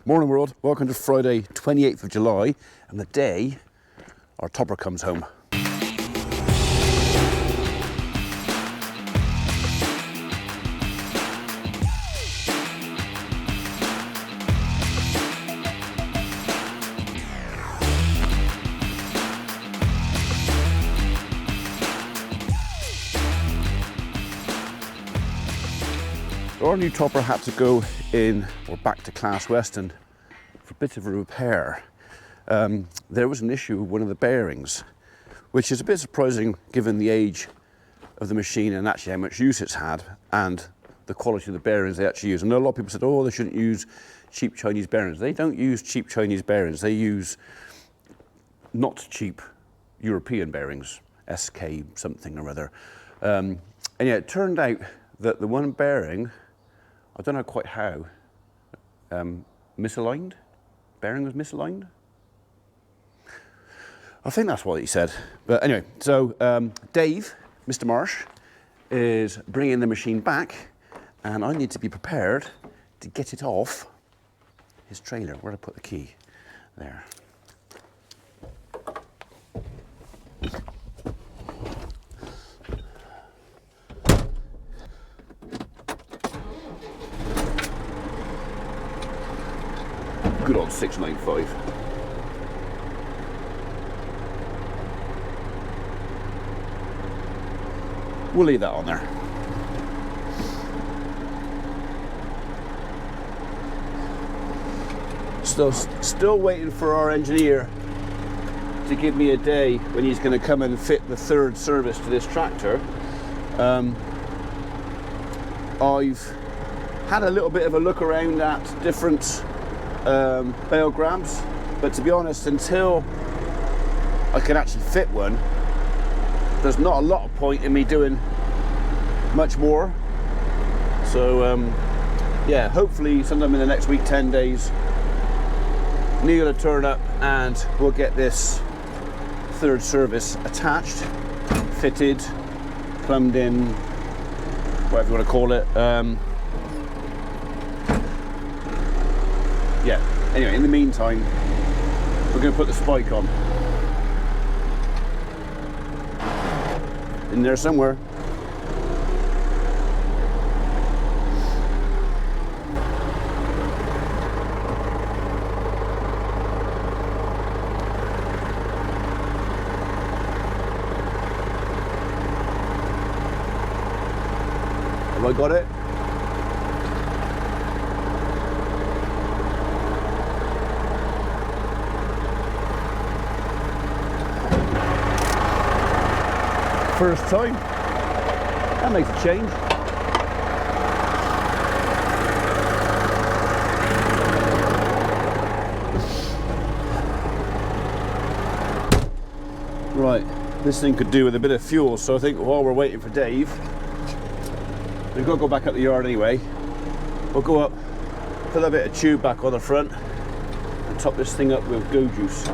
Morning world, welcome to Friday 28th of July and the day our topper comes home. So our new topper had to go in or back to Class Weston for a bit of a repair. There was an issue with one of the bearings, which is a bit surprising given the age of the machine and actually how much use it's had and the quality of the bearings they actually use. And a lot of people said, oh, they shouldn't use cheap Chinese bearings. They don't use cheap Chinese bearings. They use not cheap European bearings, SK something or other. And yeah, it turned out that the one bearing, I don't know quite how, misaligned? Bearing was misaligned? I think that's what he said. But anyway, so Dave, Mr. Marsh, is bringing the machine back and I need to be prepared to get it off his trailer. Where did I put the key? There. Good old 695. We'll leave that on there. Still waiting for our engineer to give me a day when he's going to come and fit the third service to this tractor. I've had a little bit of a look around at different bale grabs, but to be honest, until I can actually fit one, there's not a lot of point in me doing much more. So yeah, hopefully sometime in the next week, 10 days, Neil will turn up and we'll get this third service attached, fitted, plumbed in, whatever you want to call it. Yeah, anyway, in the meantime, we're going to put the spike on. In there somewhere. Have I got it? First time. That makes a change. Right, this thing could do with a bit of fuel, so I think while we're waiting for Dave, we've got to go back up the yard anyway. We'll go up, put a bit of tube back on the front, and top this thing up with Go Juice.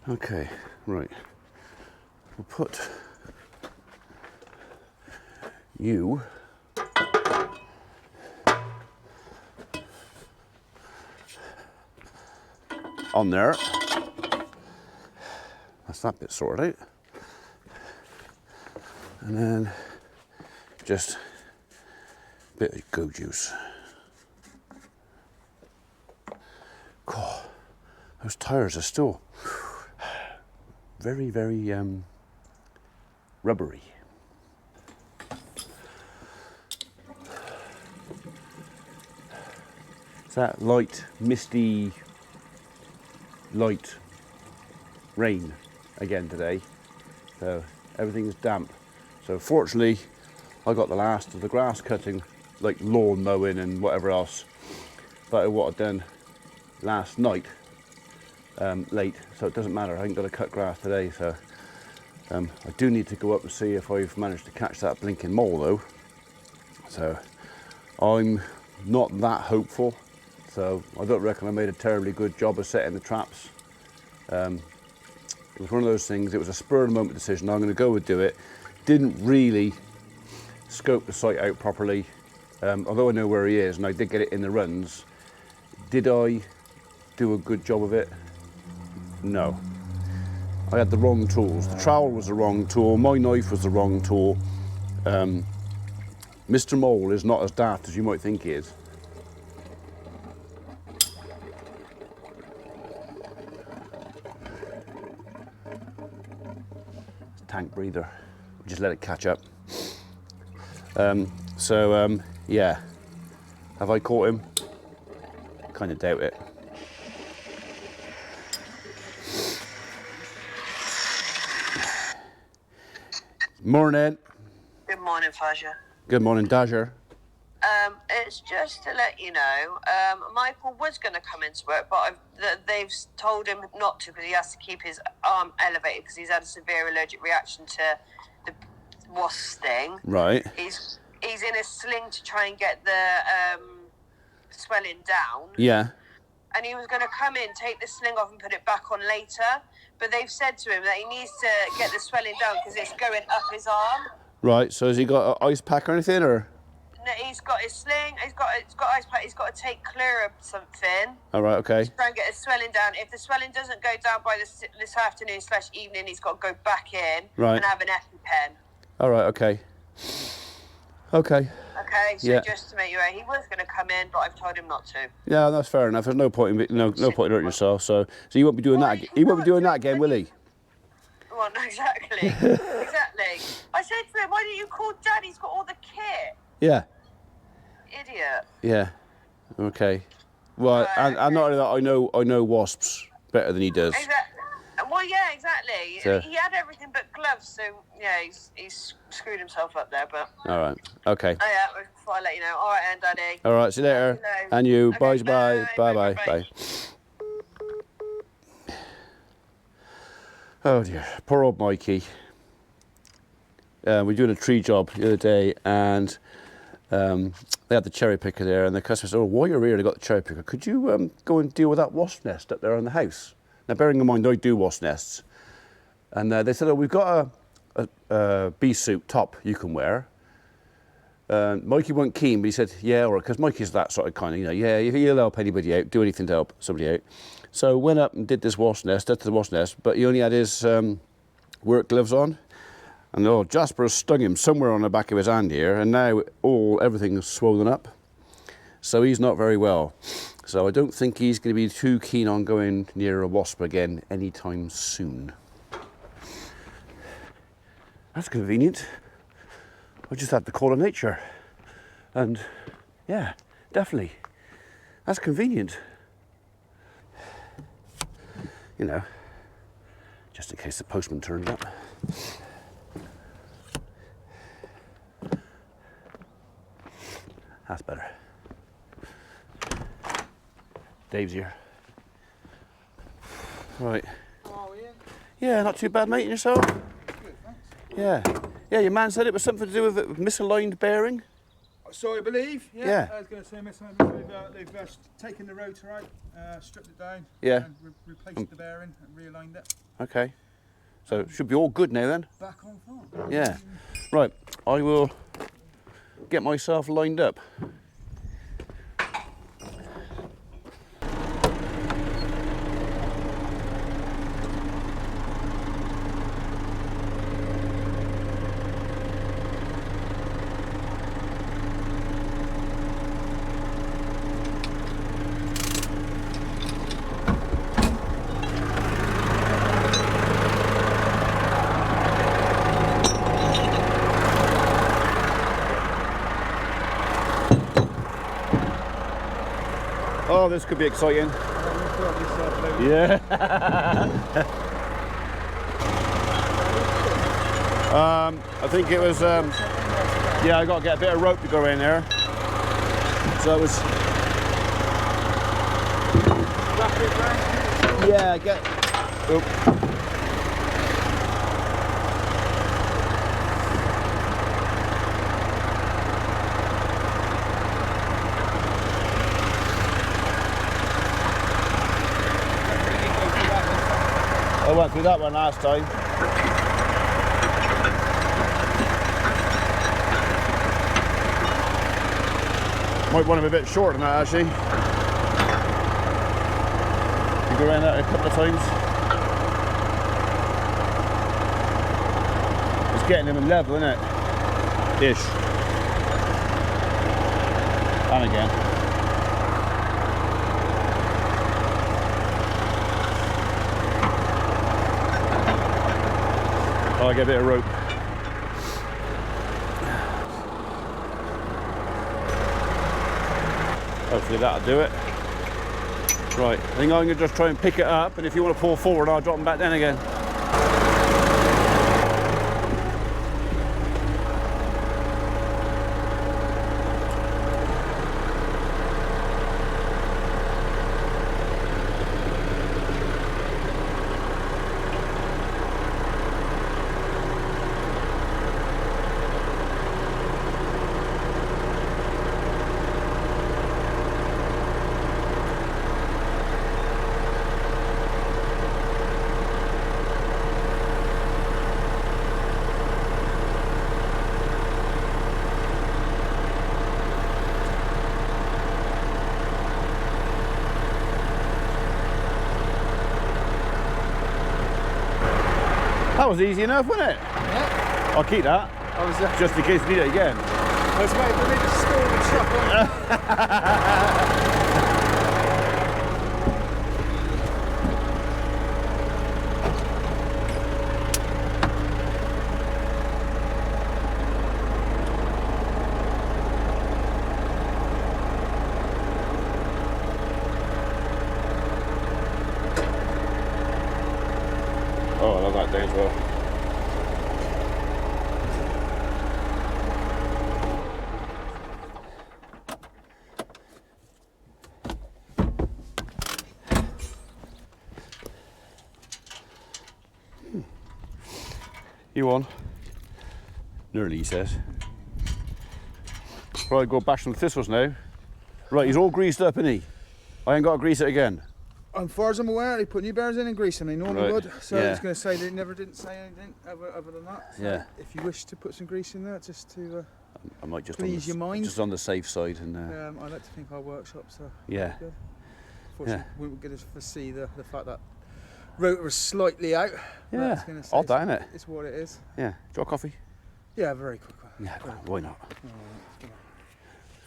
Okay, right. We'll put you on there. That's that bit sorted out. And then just a bit of Go Juice. God, those tires are still very, very rubbery. It's that light, misty, light rain again today. So everything is damp. So fortunately, I got the last of the grass cutting, like lawn mowing and whatever else. But what I'd done last night, late, so it doesn't matter. I ain't got to cut grass today, so I do need to go up and see if I've managed to catch that blinking mole though. So I'm not that hopeful. So I don't reckon I made a terribly good job of setting the traps. It was one of those things, it was a spur of the moment decision. I'm going to go and do it. Didn't really scope the site out properly, although I know where he is and I did get it in the runs. Did I do a good job of it? No. I had the wrong tools. The trowel was the wrong tool, my knife was the wrong tool. Mr. Mole is not as daft as you might think he is. Tank breather, just let it catch up. Yeah, have I caught him? Kind of doubt it. Morning. Good morning, Faja. Good morning, Dodger. It's just to let you know, Michael was going to come into work, but they've told him not to because he has to keep his arm elevated because he's had a severe allergic reaction to the wasp sting. Right. He's in a sling to try and get the swelling down. Yeah. And he was going to come in, take the sling off and put it back on later, but they've said to him that he needs to get the swelling down because it's going up his arm. Right, so has he got an ice pack or anything, or? No, he's got his sling, he's got ice pack, he's got to take clear of something. All right, okay. To try and get his swelling down. If the swelling doesn't go down by this afternoon/evening, he's got to go back in and have an EpiPen. All right, okay. Okay. Okay, so just to make you aware, he was going to come in, but I've told him not to. Yeah, that's fair enough. There's no point in no point in hurting yourself. So you won't be doing that. He won't be doing that again, will he? Well, no, exactly. Exactly. I said to him, why didn't you call Dad? He's got all the kit. Yeah. Idiot. Yeah. Okay. Well, and not only that, I know wasps better than he does. Exactly. Well, yeah, exactly. So, he had everything but gloves, so yeah, he's screwed himself up there. But all right. Okay. oh yeah, before I let you know. All right, then, Daddy. All right. See you later. Hello. And you. Okay, Bye. Bye. Oh dear, poor old Mikey. We were doing a tree job the other day, and they had the cherry picker there, and the customer said, "Oh, while you're here, they got the cherry picker. Could you go and deal with that wasp nest up there on the house?" Now, bearing in mind, I do wasp nests, and they said, "Oh, we've got a bee suit top you can wear." Mikey wasn't keen, but he said, "Yeah, all right," because Mikey's that sort of kind of, yeah, he'll help anybody out, do anything to help somebody out. So went up and did this wasp nest, but he only had his work gloves on. And Jasper stung him somewhere on the back of his hand here, and now everything is swollen up. So he's not very well. So I don't think he's going to be too keen on going near a wasp again anytime soon. That's convenient. I just had the call of nature. And yeah, definitely. That's convenient. Just in case the postman turns up. That's better. Dave's here. Right. How are you? Yeah, not too bad, mate. And yourself? Good, thanks. Yeah. Yeah, your man said it was something to do with a misaligned bearing. So I believe, Yeah. I was going to say, they've taken the rotor out, stripped it down, Yeah. and replaced the bearing and realigned it. Okay. So it should be all good now then. Back on farm. Yeah. Right. I will get myself lined up. Oh, this could be exciting. Yeah. I think it was, yeah, I got to get a bit of rope to go in there. So it was, yeah, get, oop. I went through that one last time. Might want him a bit shorter than that actually. You go around that a couple of times. It's getting him level, isn't it? Ish. And again. Oh, I get a bit of rope. Hopefully that'll do it. Right, I think I'm going to just try and pick it up, and if you want to pull forward, I'll drop them back down again. That was easy enough, wasn't it? Yeah. I'll keep that. I was just in case we need it again. I was waiting for me to store the stuff Oh, I love that day as well. You on? Nearly, he says. Right, go bash some thistles now. Right, he's all greased up, isn't he? I ain't got to grease it again. As far as I'm aware, they put new bearings in and grease them. They normally Right. would. So Yeah. I was going to say they didn't say anything other than that. So Yeah. if you wish to put some grease in there, just to I might just please your mind. just on the safe side, and I like to think our workshops are yeah, good. Unfortunately, we won't get to foresee the fact that rotor is slightly out. But I was gonna say odd, that, innit? It's what it is. Yeah. Do you want coffee? Yeah, very quick one. Yeah, why not?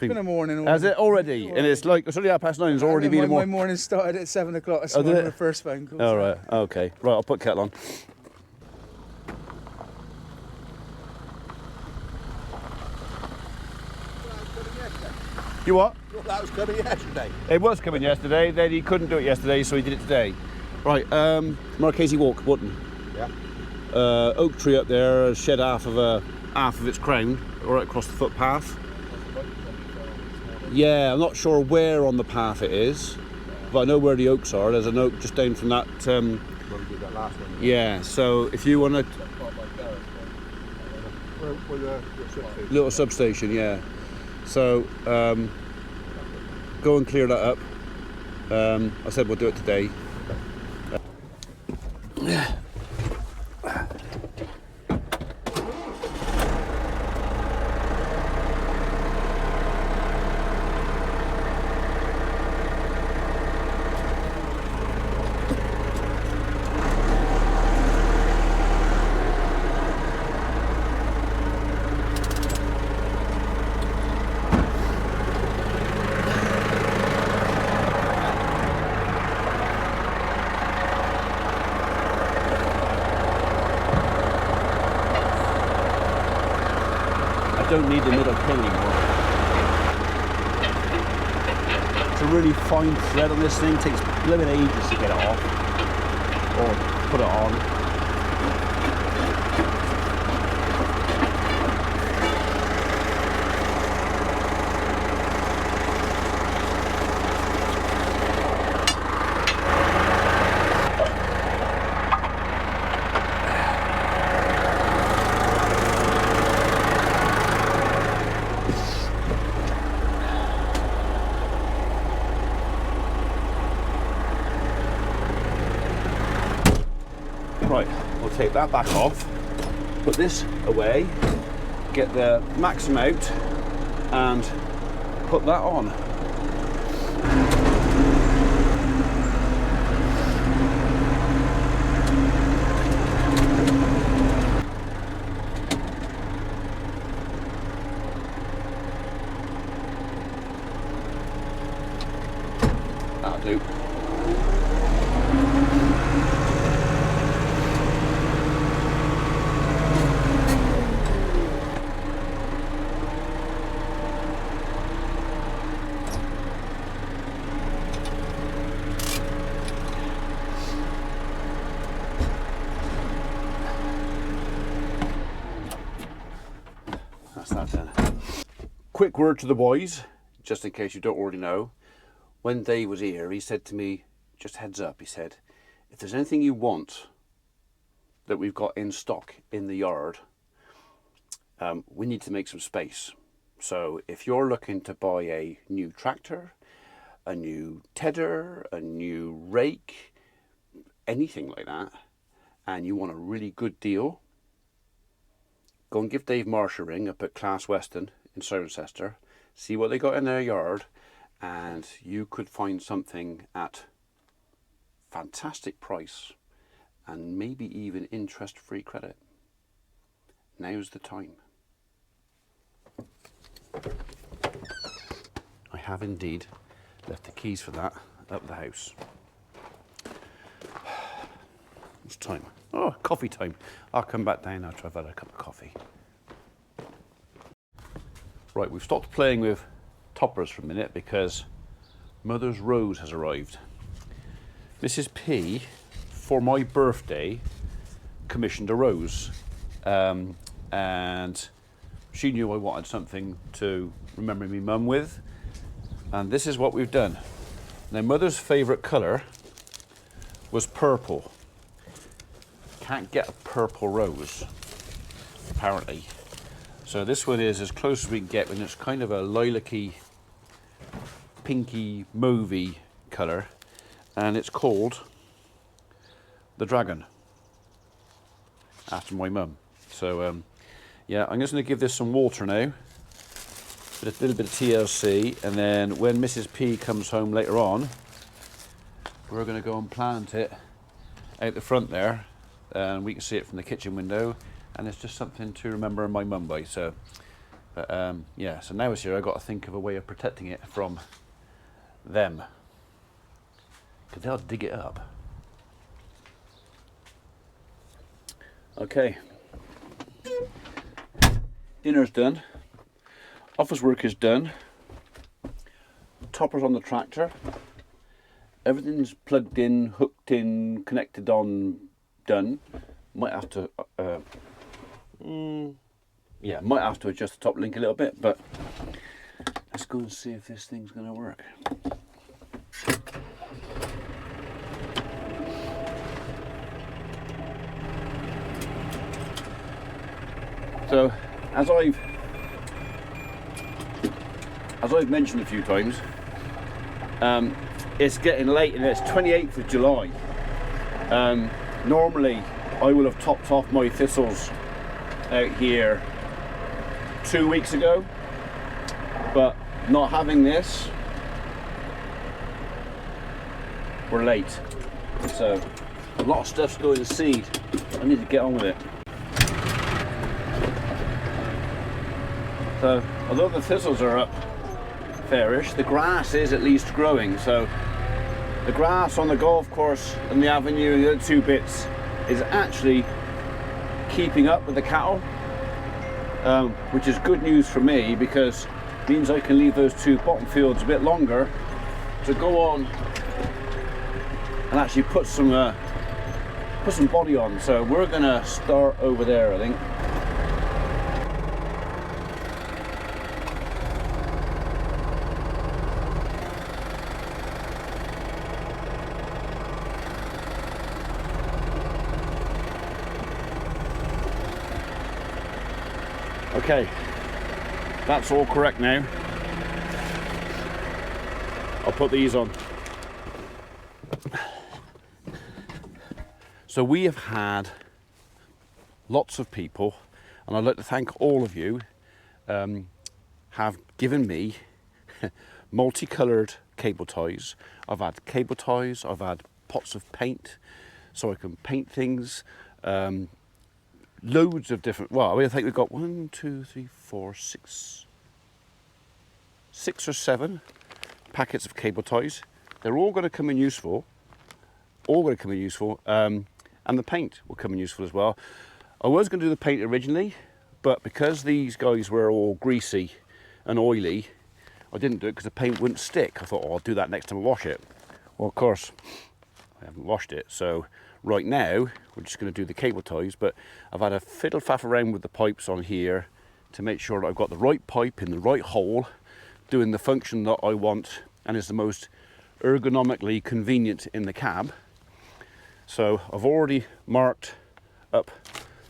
It's been a morning. Has it already? And it's like, it's only 9:30, it's already been a My morning. morning started at 7 o'clock this Oh, did morning it? with the first phone call. Oh, right, okay. Right, I'll put kettle on. You what? That was coming yesterday. It was coming yesterday, then he couldn't do it yesterday, so he did it today. Right, Marquesi Walk, Wotton. Yeah. Oak tree up there, shed half of its crown, right across the footpath. Yeah, I'm not sure where on the path it is, but I know where the oaks are. There's an oak just down from that. Where we did that last one. Yeah, so if you want to. Little substation, yeah. So go and clear that up. I said we'll do it today. I don't need the middle pin anymore. It's a really fine thread on this thing, it takes blooming ages to get it off or put it on. We'll take that back off, put this away, get the Maxim out, and put that on. That'll do. That's that done. Quick word to the boys, just in case you don't already know. When Dave was here, he said to me, just heads up, he said, if there's anything you want that we've got in stock in the yard, we need to make some space. So if you're looking to buy a new tractor, a new tedder, a new rake, anything like that, and you want a really good deal, go and give Dave Marsh a ring up at Class Weston in Cirencester, see what they got in their yard, and you could find something at fantastic price and maybe even interest-free credit. Now's the time. I have indeed left the keys for that up the house. It's time. Oh, coffee time. I'll come back down after I've had a cup of coffee. Right, we've stopped playing with toppers for a minute because Mother's Rose has arrived. Mrs. P, for my birthday, commissioned a rose, and she knew I wanted something to remember me mum with, and this is what we've done. Now, Mother's favourite colour was purple. Can't get a purple rose, apparently. So this one is as close as we can get, and it's kind of a lilac-y, pinky, mauvey colour, and it's called the Dragon, after my mum. So yeah, I'm just going to give this some water now, a little bit of TLC, and then when Mrs. P comes home later on, we're going to go and plant it out the front there, and we can see it from the kitchen window, and it's just something to remember my mum by. So but yeah, so now it's here, I've got to think of a way of protecting it from them, because they'll dig it up. Okay, inner's done, office work is done, topper's on the tractor, everything's plugged in, hooked in, connected on, done. Might have to yeah, might have to adjust the top link a little bit, but let's go and see if this thing's going to work. So, as I've mentioned a few times, it's getting late and it's 28th of July. Normally I will have topped off my thistles out here 2 weeks ago, but not having this, we're late. So a lot of stuff's going to seed. I need to get on with it. So although the thistles are up fairish, the grass is at least growing. So the grass on the golf course and the avenue and the other two bits is actually keeping up with the cattle, which is good news for me, because it means I can leave those two bottom fields a bit longer to go on and actually put some body on. So we're gonna start over there, I think. Okay, that's all correct now. I'll put these on. So we have had lots of people, and I'd like to thank all of you, have given me multicoloured cable ties. I've had cable ties, I've had pots of paint so I can paint things, loads of different, well, I think we've got 1, 2, 3, 4, 6 or 7 packets of cable ties. They're all going to come in useful, and the paint will come in useful as well. I was going to do the paint originally, but because these guys were all greasy and oily, I didn't do it because the paint wouldn't stick. I thought, oh, I'll do that next time I wash it. Well, of course, I haven't washed it, so right now we're just going to do the cable ties, but I've had a fiddle faff around with the pipes on here to make sure that I've got the right pipe in the right hole, doing the function that I want, and is the most ergonomically convenient in the cab. So I've already marked up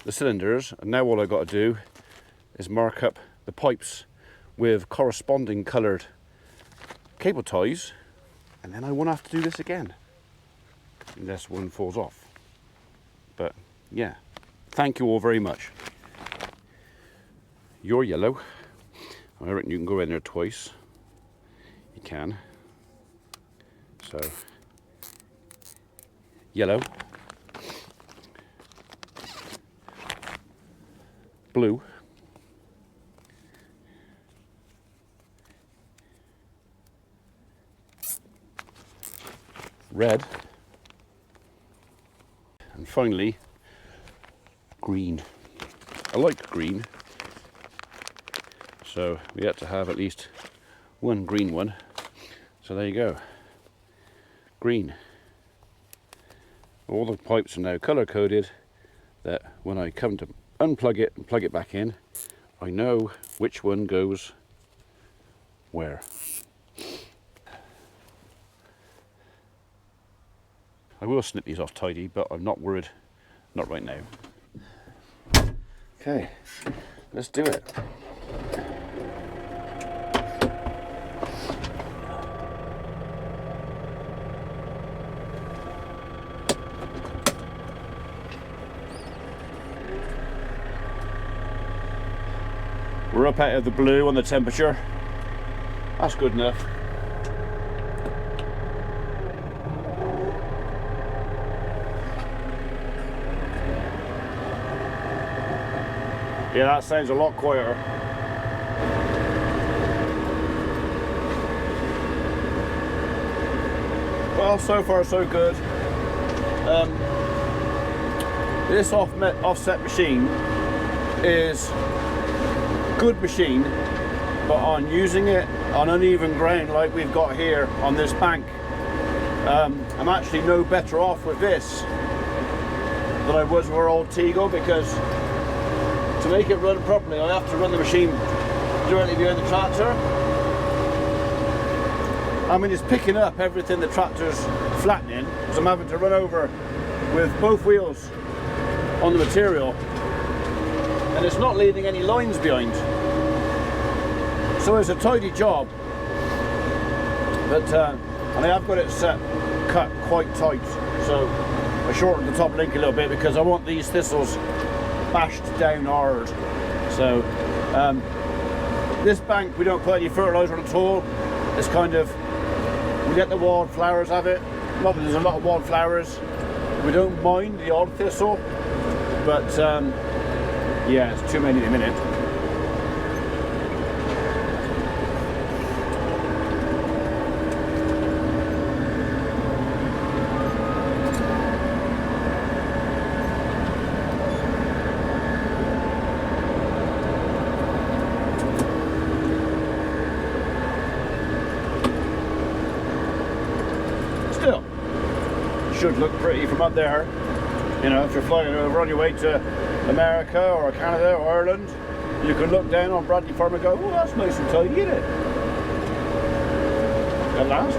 the cylinders, and now all I've got to do is mark up the pipes with corresponding coloured cable ties, and then I won't have to do this again unless one falls off. But yeah, thank you all very much. You're yellow. I reckon you can go in there twice. You can. So yellow, blue, red, and finally green. I like green, so we had to have at least one green one. So there you go, green. All the pipes are now colour coded, that when I come to unplug it and plug it back in, I know which one goes where. I will snip these off tidy, but I'm not worried, not right now. Okay, let's do it. We're up out of the blue on the temperature. That's good enough. Yeah, that sounds a lot quieter. Well, so far so good. This offset machine is good machine, but on using it on uneven ground like we've got here on this bank, I'm actually no better off with this than I was with our old Teagle, because to make it run properly I have to run the machine directly behind the tractor. I mean, it's picking up everything the tractor's flattening, so I'm having to run over with both wheels on the material, and it's not leaving any lines behind. So it's a tidy job, but and I have got it cut quite tight, so I shortened the top link a little bit because I want these thistles bashed down hard. So this bank we don't put any fertiliser on at all. It's kind of, we get the wildflowers of it. Not that there's a lot of wildflowers. We don't mind the odd thistle, but yeah, it's too many in a minute. Still, should look pretty from up there. You know, if you're flying over on your way to America or Canada or Ireland, you can look down on Bradley Farm and go, oh, that's nice and tidy, isn't it? At last.